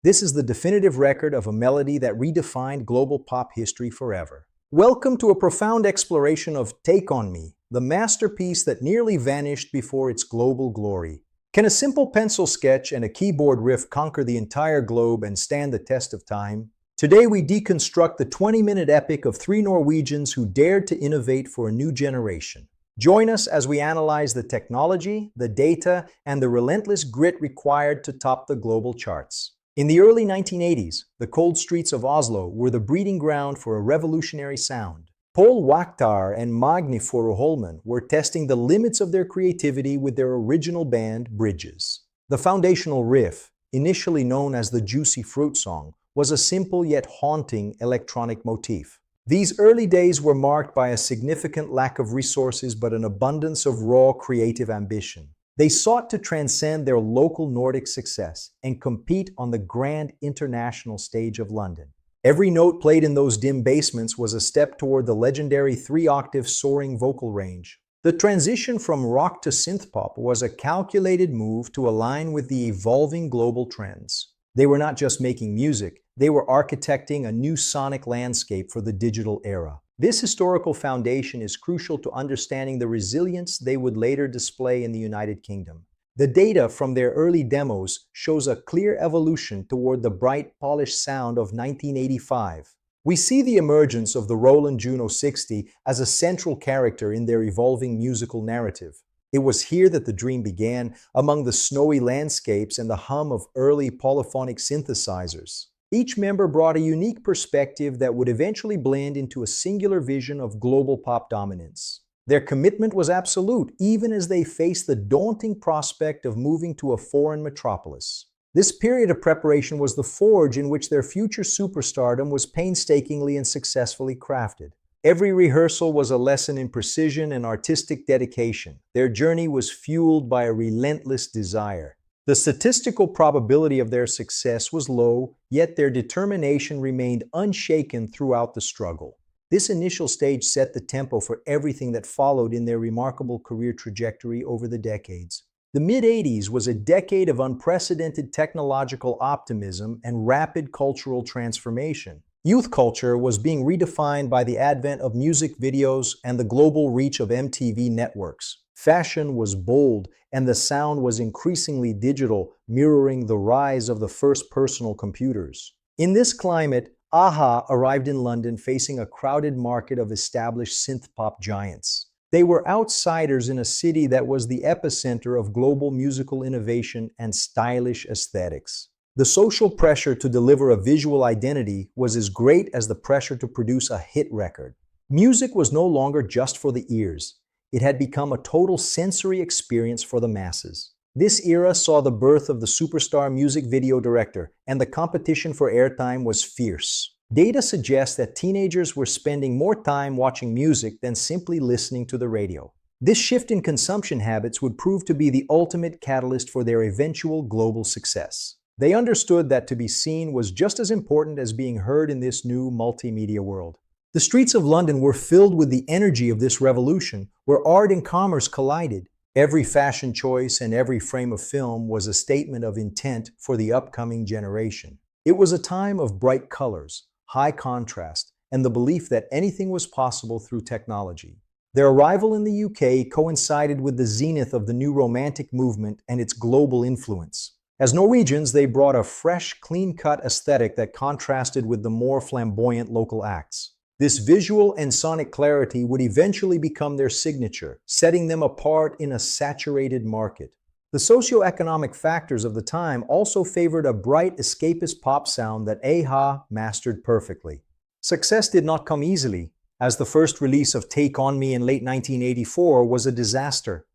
This is the definitive record of a melody that redefined global pop history forever. Welcome to a profound exploration of Take On Me, the masterpiece that nearly vanished before its global glory. Can a simple pencil sketch and a keyboard riff conquer the entire globe and stand the test of time? Today we deconstruct the 20-minute epic of three Norwegians who dared to innovate for a new generation. Join us as we analyze the technology, the data, and the relentless grit required to top the global charts. In the early 1980s, the cold streets of Oslo were the breeding ground for a revolutionary sound. Paul Wakhtar and Magni Holmen were testing the limits of their creativity with their original band, Bridges. The foundational riff, initially known as the Juicy Fruit Song, was a simple yet haunting electronic motif. These early days were marked by a significant lack of resources but an abundance of raw creative ambition. They sought to transcend their local Nordic success and compete on the grand international stage of London. Every note played in those dim basements was a step toward the legendary three-octave soaring vocal range. The transition from rock to synthpop was a calculated move to align with the evolving global trends. They were not just making music, they were architecting a new sonic landscape for the digital era. This historical foundation is crucial to understanding the resilience they would later display in the United Kingdom. The data from their early demos shows a clear evolution toward the bright, polished sound of 1985. We see the emergence of the Roland Juno 60 as a central character in their evolving musical narrative. It was here that the dream began, among the snowy landscapes and the hum of early polyphonic synthesizers. Each member brought a unique perspective that would eventually blend into a singular vision of global pop dominance. Their commitment was absolute, even as they faced the daunting prospect of moving to a foreign metropolis. This period of preparation was the forge in which their future superstardom was painstakingly and successfully crafted. Every rehearsal was a lesson in precision and artistic dedication. Their journey was fueled by a relentless desire. The statistical probability of their success was low, yet their determination remained unshaken throughout the struggle. This initial stage set the tempo for everything that followed in their remarkable career trajectory over the decades. The mid-80s was a decade of unprecedented technological optimism and rapid cultural transformation. Youth culture was being redefined by the advent of music videos and the global reach of MTV networks. Fashion was bold, and the sound was increasingly digital, mirroring the rise of the first personal computers. In this climate, a-ha arrived in London facing a crowded market of established synth-pop giants. They were outsiders in a city that was the epicenter of global musical innovation and stylish aesthetics. The social pressure to deliver a visual identity was as great as the pressure to produce a hit record. Music was no longer just for the ears. It had become a total sensory experience for the masses. This era saw the birth of the superstar music video director, and the competition for airtime was fierce. Data suggests that teenagers were spending more time watching music than simply listening to the radio. This shift in consumption habits would prove to be the ultimate catalyst for their eventual global success. They understood that to be seen was just as important as being heard in this new multimedia world. The streets of London were filled with the energy of this revolution, where art and commerce collided. Every fashion choice and every frame of film was a statement of intent for the upcoming generation. It was a time of bright colors, high contrast, and the belief that anything was possible through technology. Their arrival in the UK coincided with the zenith of the new romantic movement and its global influence. As Norwegians, they brought a fresh, clean-cut aesthetic that contrasted with the more flamboyant local acts. This visual and sonic clarity would eventually become their signature, setting them apart in a saturated market. The socio-economic factors of the time also favored a bright, escapist pop sound that a-ha mastered perfectly. Success did not come easily, as the first release of Take On Me in late 1984 was a disaster.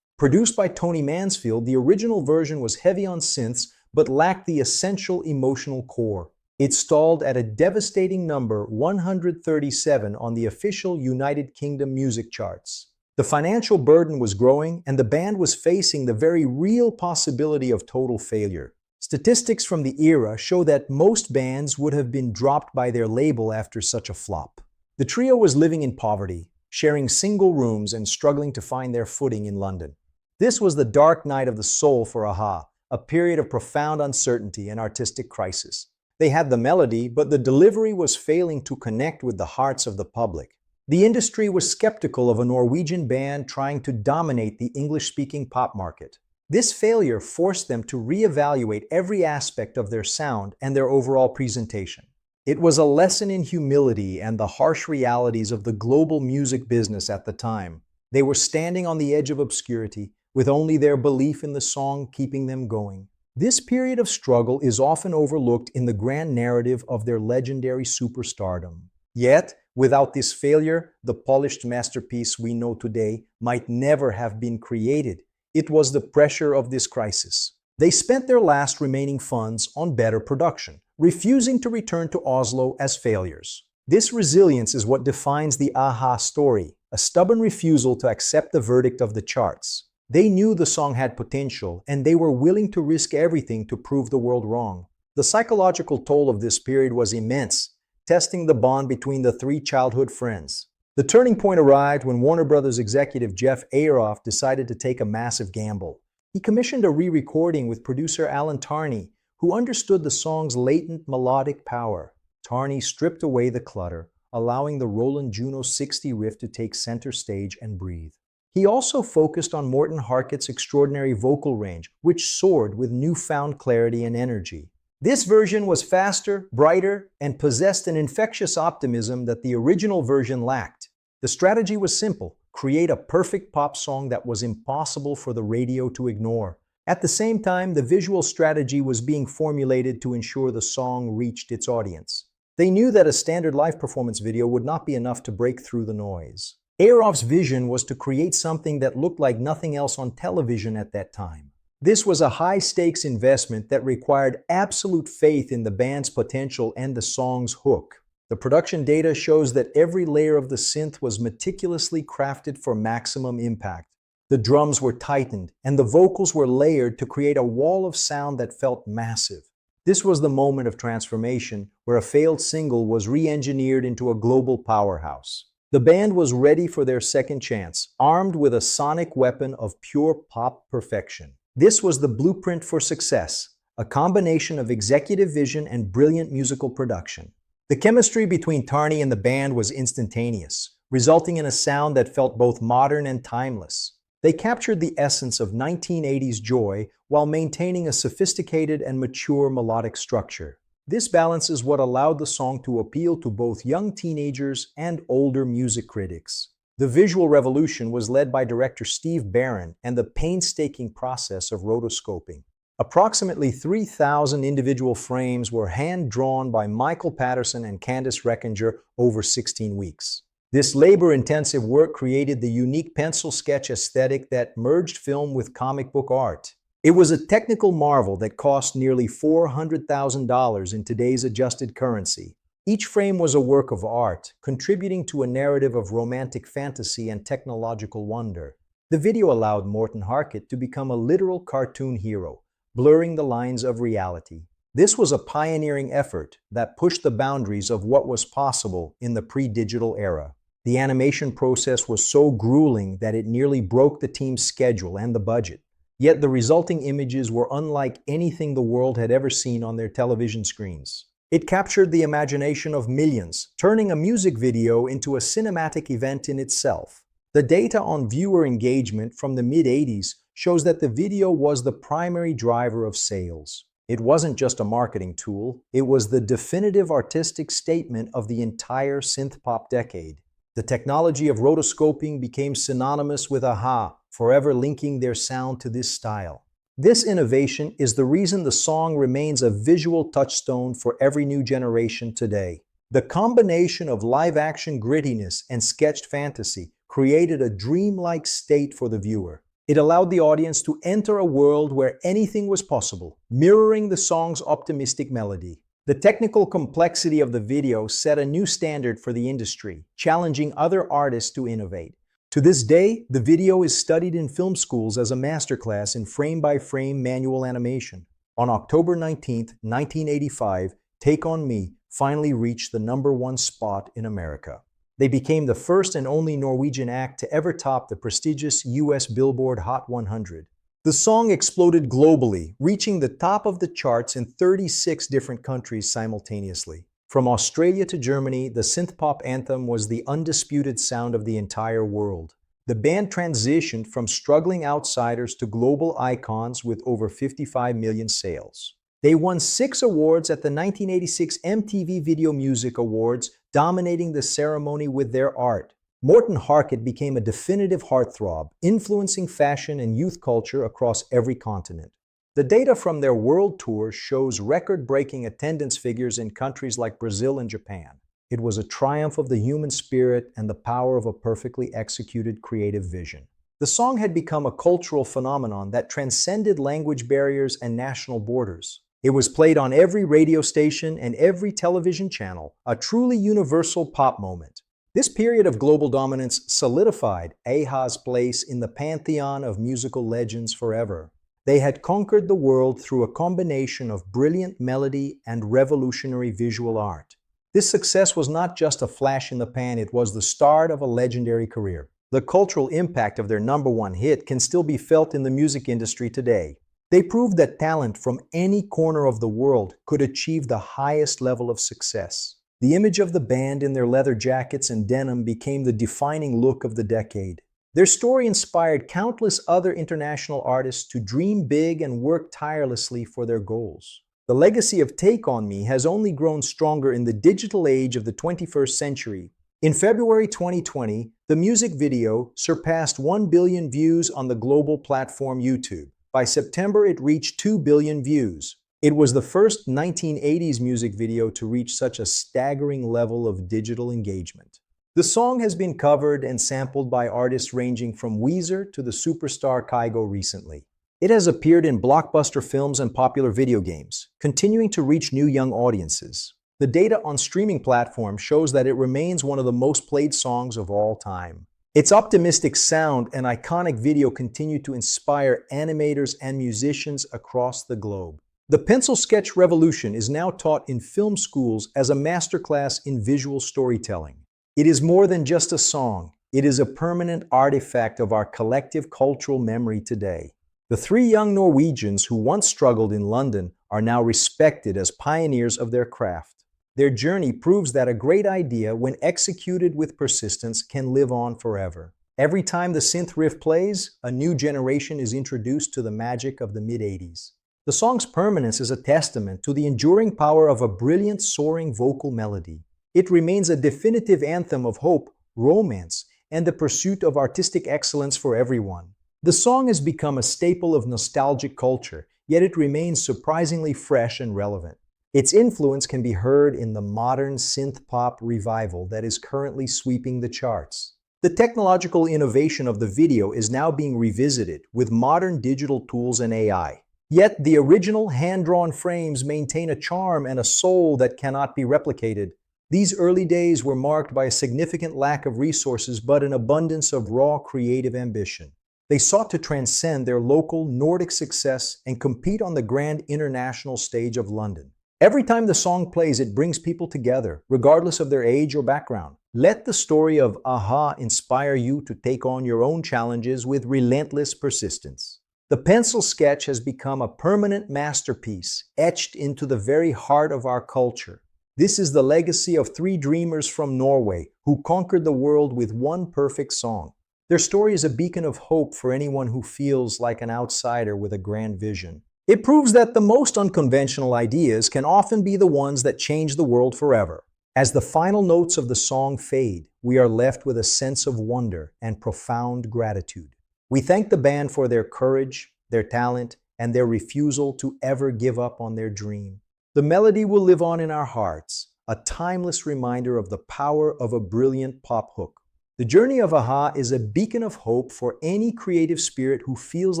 Produced by Tony Mansfield, the original version was heavy on synths but lacked the essential emotional core. It stalled at a devastating number 137 on the official United Kingdom music charts. The financial burden was growing, and the band was facing the very real possibility of total failure. Statistics from the era show that most bands would have been dropped by their label after such a flop. The trio was living in poverty, sharing single rooms and struggling to find their footing in London. This was the dark night of the soul for a-ha, a period of profound uncertainty and artistic crisis. They had the melody, but the delivery was failing to connect with the hearts of the public. The industry was skeptical of a Norwegian band trying to dominate the English-speaking pop market. This failure forced them to reevaluate every aspect of their sound and their overall presentation. It was a lesson in humility and the harsh realities of the global music business at the time. They were standing on the edge of obscurity, with only their belief in the song keeping them going. This period of struggle is often overlooked in the grand narrative of their legendary superstardom. Yet, without this failure, the polished masterpiece we know today might never have been created. It was the pressure of this crisis. They spent their last remaining funds on better production, refusing to return to Oslo as failures. This resilience is what defines the a-ha story, a stubborn refusal to accept the verdict of the charts. They knew the song had potential, and they were willing to risk everything to prove the world wrong. The psychological toll of this period was immense, testing the bond between the three childhood friends. The turning point arrived when Warner Brothers executive Jeff Ayeroff decided to take a massive gamble. He commissioned a re-recording with producer Alan Tarney, who understood the song's latent melodic power. Tarney stripped away the clutter, allowing the Roland Juno 60 riff to take center stage and breathe. He also focused on Morten Harket's extraordinary vocal range, which soared with newfound clarity and energy. This version was faster, brighter, and possessed an infectious optimism that the original version lacked. The strategy was simple: create a perfect pop song that was impossible for the radio to ignore. At the same time, the visual strategy was being formulated to ensure the song reached its audience. They knew that a standard live performance video would not be enough to break through the noise. Ayeroff's vision was to create something that looked like nothing else on television at that time. This was a high-stakes investment that required absolute faith in the band's potential and the song's hook. The production data shows that every layer of the synth was meticulously crafted for maximum impact. The drums were tightened, and the vocals were layered to create a wall of sound that felt massive. This was the moment of transformation, where a failed single was re-engineered into a global powerhouse. The band was ready for their second chance, armed with a sonic weapon of pure pop perfection. This was the blueprint for success, a combination of executive vision and brilliant musical production. The chemistry between Tarney and the band was instantaneous, resulting in a sound that felt both modern and timeless. They captured the essence of 1980s joy while maintaining a sophisticated and mature melodic structure. This balance is what allowed the song to appeal to both young teenagers and older music critics. The visual revolution was led by director Steve Barron and the painstaking process of rotoscoping. Approximately 3,000 individual frames were hand-drawn by Michael Patterson and Candice Reckinger over 16 weeks. This labor-intensive work created the unique pencil sketch aesthetic that merged film with comic book art. It was a technical marvel that cost nearly $400,000 in today's adjusted currency. Each frame was a work of art, contributing to a narrative of romantic fantasy and technological wonder. The video allowed Morten Harket to become a literal cartoon hero, blurring the lines of reality. This was a pioneering effort that pushed the boundaries of what was possible in the pre-digital era. The animation process was so grueling that it nearly broke the team's schedule and the budget. Yet the resulting images were unlike anything the world had ever seen on their television screens. It captured the imagination of millions, turning a music video into a cinematic event in itself. The data on viewer engagement from the mid-80s shows that the video was the primary driver of sales. It wasn't just a marketing tool, it was the definitive artistic statement of the entire synth-pop decade. The technology of rotoscoping became synonymous with a-ha, forever linking their sound to this style. This innovation is the reason the song remains a visual touchstone for every new generation today. The combination of live-action grittiness and sketched fantasy created a dreamlike state for the viewer. It allowed the audience to enter a world where anything was possible, mirroring the song's optimistic melody. The technical complexity of the video set a new standard for the industry, challenging other artists to innovate. To this day, the video is studied in film schools as a masterclass in frame-by-frame manual animation. On October 19, 1985, Take On Me finally reached the #1 spot in America. They became the first and only Norwegian act to ever top the prestigious US Billboard Hot 100. The song exploded globally, reaching the top of the charts in 36 different countries simultaneously. From Australia to Germany, the synth-pop anthem was the undisputed sound of the entire world. The band transitioned from struggling outsiders to global icons with over 55 million sales. They won 6 awards at the 1986 MTV Video Music Awards, dominating the ceremony with their art. Morten Harket became a definitive heartthrob, influencing fashion and youth culture across every continent. The data from their world tour shows record-breaking attendance figures in countries like Brazil and Japan. It was a triumph of the human spirit and the power of a perfectly executed creative vision. The song had become a cultural phenomenon that transcended language barriers and national borders. It was played on every radio station and every television channel, a truly universal pop moment. This period of global dominance solidified a-ha's place in the pantheon of musical legends forever. They had conquered the world through a combination of brilliant melody and revolutionary visual art. This success was not just a flash in the pan, it was the start of a legendary career. The cultural impact of their #1 hit can still be felt in the music industry today. They proved that talent from any corner of the world could achieve the highest level of success. The image of the band in their leather jackets and denim became the defining look of the decade. Their story inspired countless other international artists to dream big and work tirelessly for their goals. The legacy of Take On Me has only grown stronger in the digital age of the 21st century. In February 2020, the music video surpassed 1 billion views on the global platform YouTube. By September, it reached 2 billion views. It was the first 1980s music video to reach such a staggering level of digital engagement. The song has been covered and sampled by artists ranging from Weezer to the superstar Kygo recently. It has appeared in blockbuster films and popular video games, continuing to reach new young audiences. The data on streaming platforms shows that it remains one of the most played songs of all time. Its optimistic sound and iconic video continue to inspire animators and musicians across the globe. The pencil sketch revolution is now taught in film schools as a masterclass in visual storytelling. It is more than just a song. It is a permanent artifact of our collective cultural memory today. The 3 young Norwegians who once struggled in London are now respected as pioneers of their craft. Their journey proves that a great idea, when executed with persistence, can live on forever. Every time the synth riff plays, a new generation is introduced to the magic of the mid-80s. The song's permanence is a testament to the enduring power of a brilliant, soaring vocal melody. It remains a definitive anthem of hope, romance, and the pursuit of artistic excellence for everyone. The song has become a staple of nostalgic culture, yet it remains surprisingly fresh and relevant. Its influence can be heard in the modern synth-pop revival that is currently sweeping the charts. The technological innovation of the video is now being revisited with modern digital tools and AI. Yet the original hand-drawn frames maintain a charm and a soul that cannot be replicated. These early days were marked by a significant lack of resources but an abundance of raw creative ambition. They sought to transcend their local Nordic success and compete on the grand international stage of London. Every time the song plays, it brings people together, regardless of their age or background. Let the story of a-ha inspire you to take on your own challenges with relentless persistence. The pencil sketch has become a permanent masterpiece, etched into the very heart of our culture. This is the legacy of 3 dreamers from Norway who conquered the world with one perfect song. Their story is a beacon of hope for anyone who feels like an outsider with a grand vision. It proves that the most unconventional ideas can often be the ones that change the world forever. As the final notes of the song fade, we are left with a sense of wonder and profound gratitude. We thank the band for their courage, their talent, and their refusal to ever give up on their dream. The melody will live on in our hearts, a timeless reminder of the power of a brilliant pop hook. The journey of a-ha is a beacon of hope for any creative spirit who feels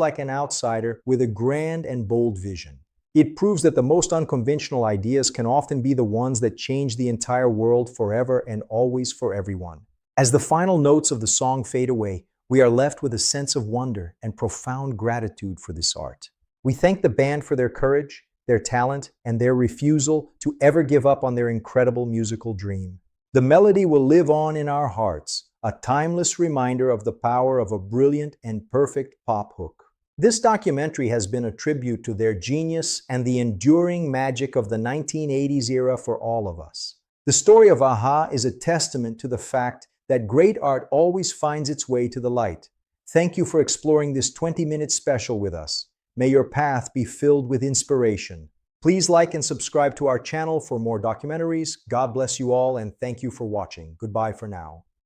like an outsider with a grand and bold vision. It proves that the most unconventional ideas can often be the ones that change the entire world forever and always for everyone. As the final notes of the song fade away, we are left with a sense of wonder and profound gratitude for this art. We thank the band for their courage, their talent, and their refusal to ever give up on their incredible musical dream. The melody will live on in our hearts, a timeless reminder of the power of a brilliant and perfect pop hook. This documentary has been a tribute to their genius and the enduring magic of the 1980s era for all of us. The story of Aha is a testament to the fact that great art always finds its way to the light. Thank you for exploring this 20-minute special with us. May your path be filled with inspiration. Please like and subscribe to our channel for more documentaries. God bless you all, and thank you for watching. Goodbye for now.